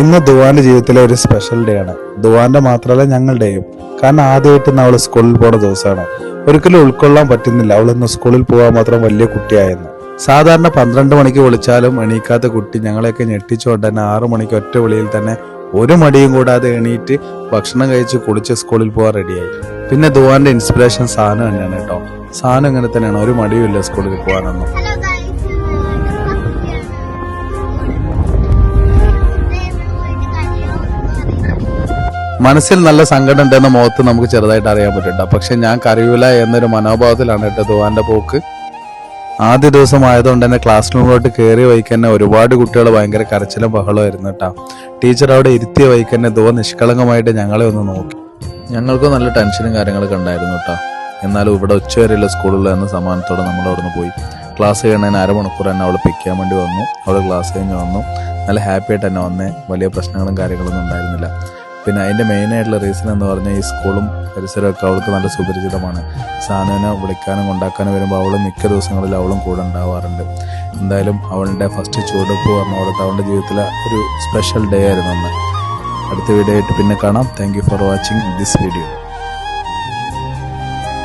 ഇന്ന് ദുവാന്റെ ജീവിതത്തിലെ ഒരു സ്പെഷ്യൽ ഡേ ആണ്. ദുവാന്റെ മാത്രമല്ല ഞങ്ങളുടെയും. കാരണം ആദ്യമായിട്ട് അവള് സ്കൂളിൽ പോണ ദിവസമാണ്. ഒരിക്കലും ഉൾക്കൊള്ളാൻ പറ്റുന്നില്ല അവളിന്ന് സ്കൂളിൽ പോകാൻ മാത്രം വലിയ കുട്ടിയായെന്ന്. സാധാരണ 12 മണിക്ക് വിളിച്ചാലും എണീക്കാത്ത കുട്ടി ഞങ്ങളെയൊക്കെ ഞെട്ടിച്ചുകൊണ്ട് തന്നെ 6 മണിക്ക് ഒറ്റ വിളിയിൽ തന്നെ ഒരു മടിയും കൂടാതെ എണീറ്റ് ഭക്ഷണം കഴിച്ച് കുളിച്ച് സ്കൂളിൽ പോകാൻ റെഡിയായി. പിന്നെ ദുവാന്റെ ഇൻസ്പിറേഷൻ സാനു തന്നെയാണ് കേട്ടോ. സാനു ഇങ്ങനെ തന്നെയാണ്, ഒരു മടിയുമില്ല സ്കൂളിൽ പോകാനൊന്നും. മനസ്സിൽ നല്ല സങ്കടം ഉണ്ടെന്ന മുഖത്ത് നമുക്ക് ചെറുതായിട്ട് അറിയാൻ പറ്റില്ല. പക്ഷെ ഞാൻ കരയൂല എന്നൊരു മനോഭാവത്തിലാണ് കേട്ടോ ദുവാന്റെ പോക്ക്. ആദ്യ ദിവസം ആയതുകൊണ്ട് തന്നെ ക്ലാസ് റൂമിലോട്ട് കയറിയ വഴിക്ക് തന്നെ ഒരുപാട് കുട്ടികൾ ഭയങ്കര കരച്ചിലും ബഹളമായിരുന്നു കേട്ടോ. ടീച്ചർ അവിടെ ഇരുത്തിയ വഴിക്ക് തന്നെ ദുവ നിഷ്കളങ്കമായിട്ട് ഞങ്ങളെ ഒന്ന് നോക്കി. ഞങ്ങൾക്കും നല്ല ടെൻഷനും കാര്യങ്ങളൊക്കെ ഉണ്ടായിരുന്നു കേട്ടോ. എന്നാലും ഇവിടെ ഉച്ചവരെയുള്ള സ്കൂളിൽ എന്ന സമാനത്തോടെ നമ്മൾ അവിടെ നിന്ന് പോയി. ക്ലാസ് കഴിയുന്നതിന് അരമണിക്കൂർ തന്നെ അവൾ പിക്ക് ചെയ്യാൻ വേണ്ടി വന്നു. അവൾ ക്ലാസ് കഴിഞ്ഞ് വന്നു. നല്ല ഹാപ്പി ആയിട്ട് തന്നെ വന്നേ. വലിയ പ്രശ്നങ്ങളും കാര്യങ്ങളൊന്നും ഉണ്ടായിരുന്നില്ല. പിന്നെ അതിൻ്റെ മെയിനായിട്ടുള്ള റീസൺ എന്ന് പറഞ്ഞാൽ ഈ സ്കൂളും പരിസരമൊക്കെ അവൾക്ക് നല്ല സുപരിചിതമാണ്. സാനുവിനെ വിളിക്കാനും കൊണ്ടാക്കാനും വരുമ്പോൾ അവൾ മിക്ക ദിവസങ്ങളിൽ അവളും കൂടെ ഉണ്ടാവാറുണ്ട്. എന്തായാലും അവളുടെ ഫസ്റ്റ് ചുവടുപ്പ് പറഞ്ഞ അവളുടെ ജീവിതത്തിലെ ഒരു സ്പെഷ്യൽ ഡേ ആയിരുന്നു അന്ന്. അടുത്ത വീഡിയോ ആയിട്ട് പിന്നെ കാണാം. Thank you for watching this video.